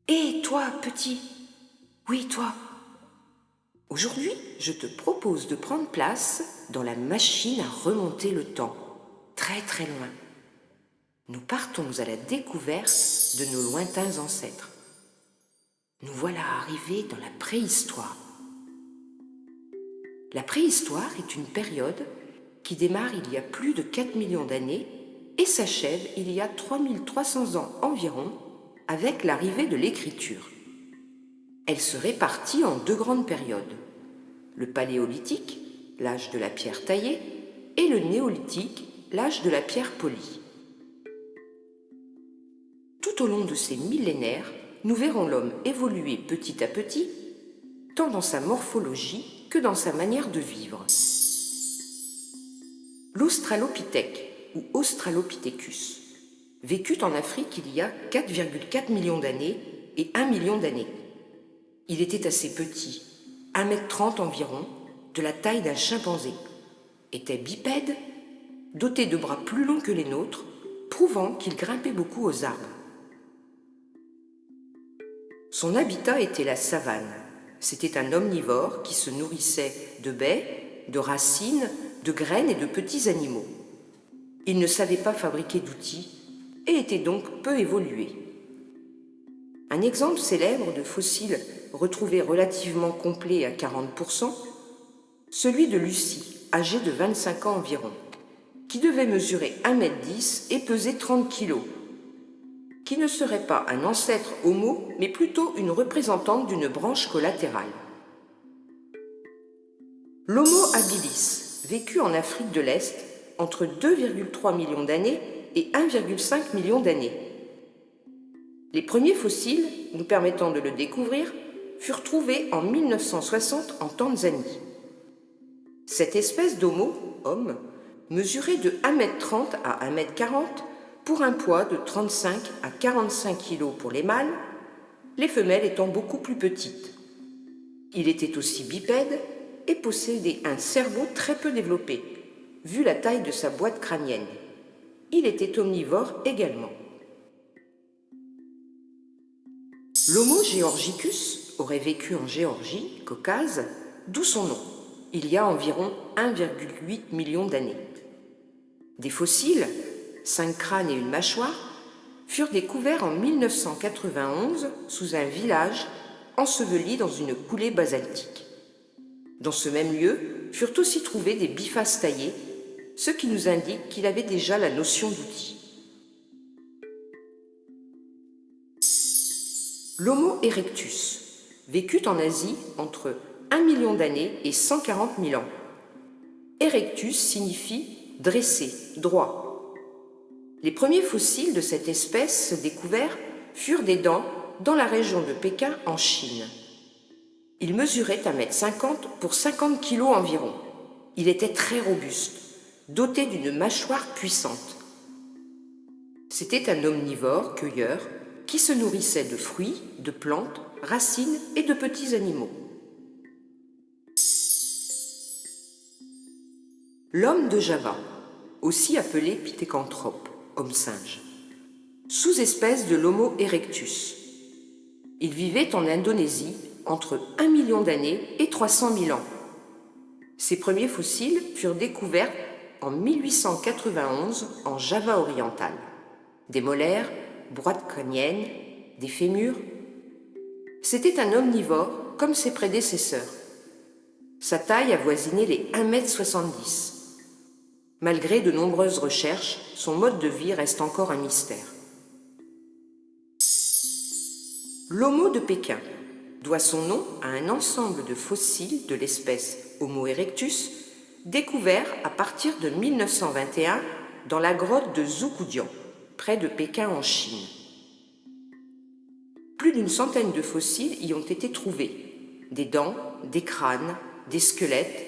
Hé, toi, petit! Oui, toi! Aujourd'hui, je te propose de prendre place dans la machine à remonter le temps, très très loin. Nous partons à la découverte de nos lointains ancêtres. Nous voilà arrivés dans la préhistoire. La préhistoire est une période qui démarre il y a plus de 4 millions d'années et s'achève il y a 3300 ans environ avec l'arrivée de l'écriture. Elle se répartit en deux grandes périodes. Le paléolithique, l'âge de la pierre taillée, et le néolithique, l'âge de la pierre polie. Tout au long de ces millénaires, nous verrons l'homme évoluer petit à petit, tant dans sa morphologie que dans sa manière de vivre. L'Australopithèque, ou Australopithecus, vécut en Afrique il y a 4,4 millions d'années et 1 million d'années. Il était assez petit, 1,30 m environ, de la taille d'un chimpanzé, était bipède, doté de bras plus longs que les nôtres, prouvant qu'il grimpait beaucoup aux arbres. Son habitat était la savane. C'était un omnivore qui se nourrissait de baies, de racines, de graines et de petits animaux. Il ne savait pas fabriquer d'outils et était donc peu évolué. Un exemple célèbre de fossile retrouvé relativement complet à 40%, celui de Lucie, âgée de 25 ans environ, qui devait mesurer 1,10 m et peser 30 kg, qui ne serait pas un ancêtre homo, mais plutôt une représentante d'une branche collatérale. L'Homo habilis vécut en Afrique de l'Est entre 2,3 millions d'années et 1,5 million d'années. Les premiers fossiles nous permettant de le découvrir furent trouvés en 1960 en Tanzanie. Cette espèce d'homo, homme, mesurait de 1,30 m à 1,40 m pour un poids de 35 à 45 kg pour les mâles, les femelles étant beaucoup plus petites. Il était aussi bipède et possédait un cerveau très peu développé, vu la taille de sa boîte crânienne. Il était omnivore également. L'Homo georgicus aurait vécu en Géorgie, Caucase, d'où son nom, il y a environ 1,8 million d'années. Des fossiles, 5 crânes et une mâchoire, furent découverts en 1991 sous un village enseveli dans une coulée basaltique. Dans ce même lieu furent aussi trouvés des bifaces taillés, ce qui nous indique qu'il avait déjà la notion d'outil. L'Homo erectus vécut en Asie entre 1 million d'années et 140 000 ans. Erectus signifie dressé, droit. Les premiers fossiles de cette espèce découverts furent des dents dans la région de Pékin en Chine. Il mesurait 1,50 m pour 50 kg environ. Il était très robuste, doté d'une mâchoire puissante. C'était un omnivore cueilleur qui se nourrissait de fruits, de plantes, racines et de petits animaux. L'homme de Java, aussi appelé pithécanthrope, homme-singe, sous-espèce de l'Homo erectus. Il vivait en Indonésie entre 1 million d'années et 300 000 ans. Ses premiers fossiles furent découverts en 1891 en Java oriental. Des molaires, boîtes crâniennes, des fémurs. C'était un omnivore comme ses prédécesseurs. Sa taille avoisinait les 1,70 m. Malgré de nombreuses recherches, son mode de vie reste encore un mystère. L'Homo de Pékin doit son nom à un ensemble de fossiles de l'espèce Homo erectus découverts à partir de 1921 dans la grotte de Zhoukoudian, près de Pékin en Chine. Plus d'une centaine de fossiles y ont été trouvés, des dents, des crânes, des squelettes,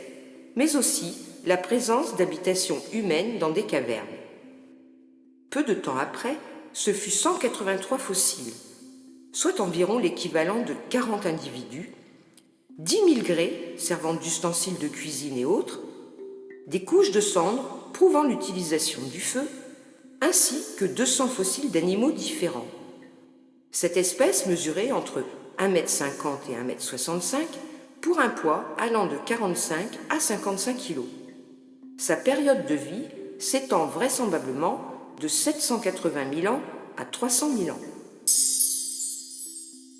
mais aussi la présence d'habitations humaines dans des cavernes. Peu de temps après, ce fut 183 fossiles, soit environ l'équivalent de 40 individus, 10 000 grès servant d'ustensiles de cuisine et autres, des couches de cendres prouvant l'utilisation du feu, ainsi que 200 fossiles d'animaux différents. Cette espèce mesurait entre 1,50 m et 1,65 m pour un poids allant de 45 à 55 kg. Sa période de vie s'étend vraisemblablement de 780 000 ans à 300 000 ans.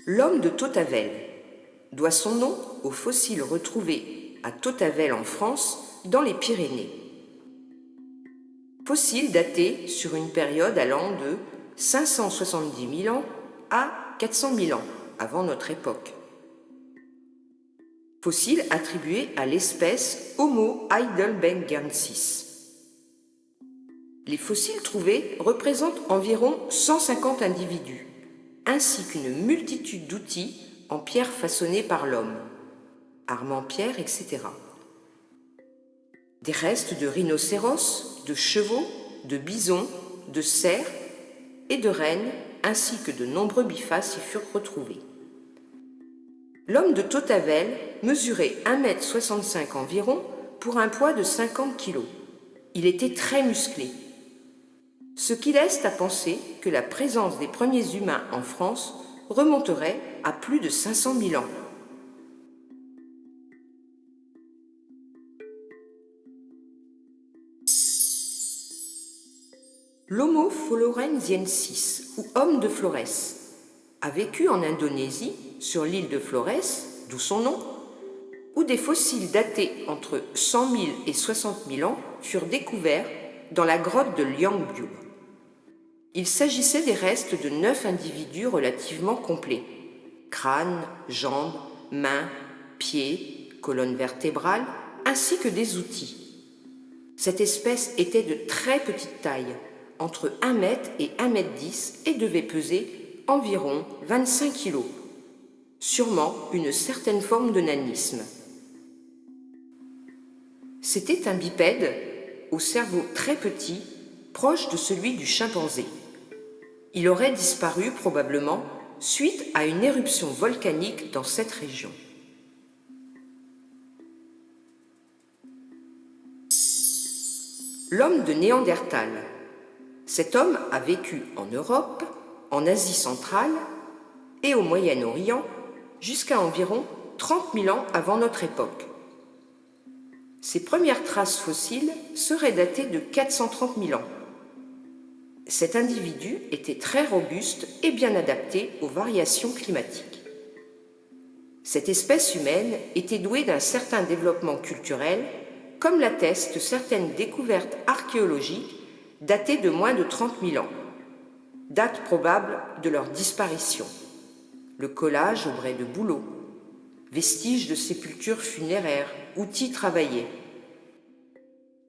L'homme de Tautavel doit son nom aux fossiles retrouvés à Tautavel en France, dans les Pyrénées. Fossiles datés sur une période allant de 570 000 ans à 400 000 ans avant notre époque. Fossiles attribués à l'espèce Homo heidelbergensis. Les fossiles trouvés représentent environ 150 individus, ainsi qu'une multitude d'outils en pierre façonnés par l'homme, armes en pierre, etc. Des restes de rhinocéros, de chevaux, de bisons, de cerfs et de rennes, ainsi que de nombreux bifaces y furent retrouvés. L'homme de Tautavel mesurait 1,65 m environ pour un poids de 50 kg. Il était très musclé, ce qui laisse à penser que la présence des premiers humains en France remonterait à plus de 500 000 ans. L'Homo florensiensis, ou homme de Florès, a vécu en Indonésie, sur l'île de Florès, d'où son nom, où des fossiles datés entre 100 000 et 60 000 ans furent découverts dans la grotte de Liangbiu. Il s'agissait des restes de 9 individus relativement complets: crâne, jambes, mains, pieds, colonne vertébrale, ainsi que des outils. Cette espèce était de très petite taille, entre 1 m et 1,10 m, et devait peser environ 25 kg. Sûrement une certaine forme de nanisme. C'était un bipède au cerveau très petit, proche de celui du chimpanzé. Il aurait disparu probablement suite à une éruption volcanique dans cette région. L'homme de Néandertal. Cet homme a vécu en Europe, en Asie centrale et au Moyen-Orient jusqu'à environ 30 000 ans avant notre époque. Ses premières traces fossiles seraient datées de 430 000 ans. Cet individu était très robuste et bien adapté aux variations climatiques. Cette espèce humaine était douée d'un certain développement culturel, comme l'attestent certaines découvertes archéologiques datées de moins de 30 000 ans, date probable de leur disparition. Le collage au brais de bouleau, vestiges de sépultures funéraires, outils travaillés.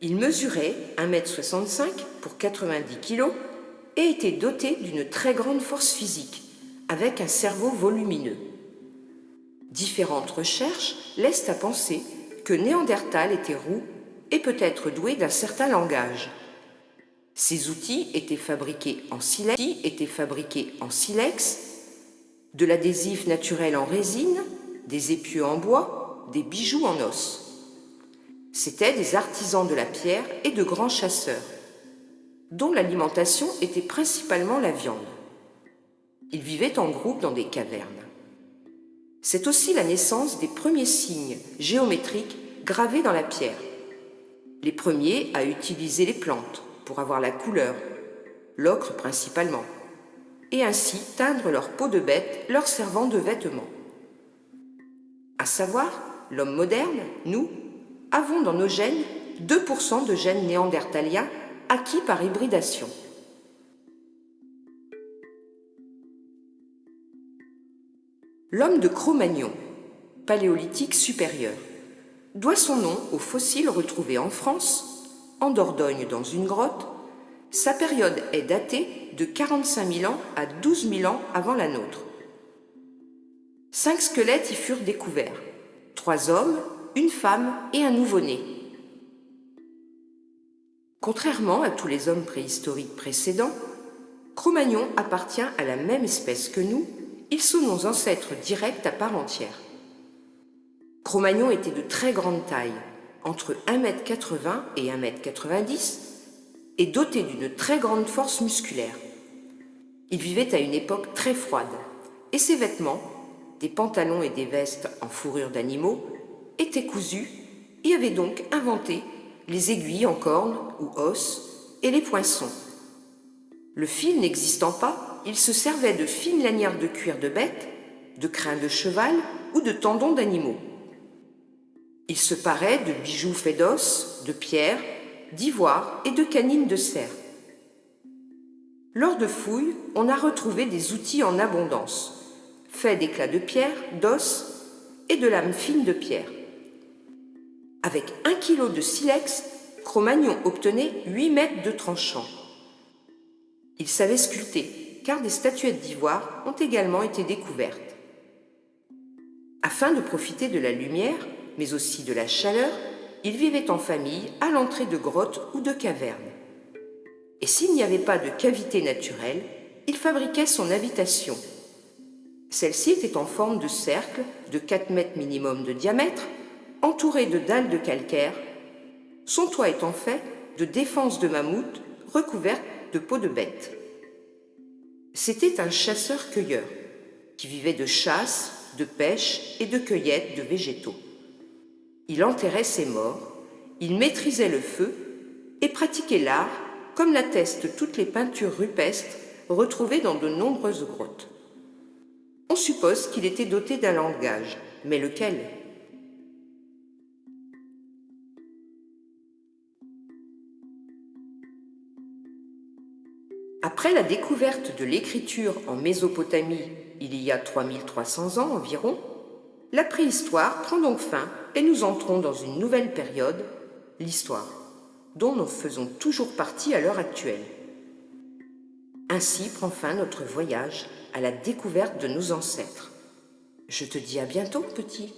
Il mesurait 1,65 m pour 90 kg et était doté d'une très grande force physique, avec un cerveau volumineux. Différentes recherches laissent à penser que Néandertal était roux et peut-être doué d'un certain langage. Ces outils étaient fabriqués en silex, de l'adhésif naturel en résine, des épieux en bois, des bijoux en os. C'étaient des artisans de la pierre et de grands chasseurs, dont l'alimentation était principalement la viande. Ils vivaient en groupe dans des cavernes. C'est aussi la naissance des premiers signes géométriques gravés dans la pierre, les premiers à utiliser les plantes pour avoir la couleur, l'ocre principalement, et ainsi teindre leur peau de bête leur servant de vêtements. À savoir, l'homme moderne, nous, avons dans nos gènes 2% de gènes néandertaliens acquis par hybridation. L'homme de Cro-Magnon, paléolithique supérieur, doit son nom aux fossiles retrouvés en France, en Dordogne dans une grotte. Sa période est datée de 45 000 ans à 12 000 ans avant la nôtre. 5 squelettes y furent découverts, 3 hommes, une femme et un nouveau-né. Contrairement à tous les hommes préhistoriques précédents, Cro-Magnon appartient à la même espèce que nous, ils sont nos ancêtres directs à part entière. Cro-Magnon était de très grande taille, entre 1,80 m et 1,90 m, et doté d'une très grande force musculaire. Il vivait à une époque très froide, et ses vêtements, des pantalons et des vestes en fourrure d'animaux, étaient cousus et avaient donc inventé les aiguilles en cornes ou os et les poinçons. Le fil n'existant pas, il se servait de fines lanières de cuir de bête, de crins de cheval ou de tendons d'animaux. Il se parait de bijoux faits d'os, de pierre, d'ivoire et de canines de cerf. Lors de fouilles, on a retrouvé des outils en abondance, faits d'éclats de pierre, d'os et de lames fines de pierre. Avec 1 kilo de silex, Cro-Magnon obtenait 8 mètres de tranchant. Il savait sculpter, car des statuettes d'ivoire ont également été découvertes. Afin de profiter de la lumière, mais aussi de la chaleur, il vivait en famille à l'entrée de grottes ou de cavernes. Et s'il n'y avait pas de cavité naturelle, il fabriquait son habitation. Celle-ci était en forme de cercle de 4 mètres minimum de diamètre, entourée de dalles de calcaire, son toit étant fait de défenses de mammouth recouvertes de peau de bête. C'était un chasseur-cueilleur qui vivait de chasse, de pêche et de cueillette de végétaux. Il enterrait ses morts, il maîtrisait le feu et pratiquait l'art, comme l'attestent toutes les peintures rupestres retrouvées dans de nombreuses grottes. On suppose qu'il était doté d'un langage, mais lequel ? Après la découverte de l'écriture en Mésopotamie il y a 3300 ans environ, la préhistoire prend donc fin et nous entrons dans une nouvelle période, l'histoire, dont nous faisons toujours partie à l'heure actuelle. Ainsi prend fin notre voyage à la découverte de nos ancêtres. Je te dis à bientôt, petit.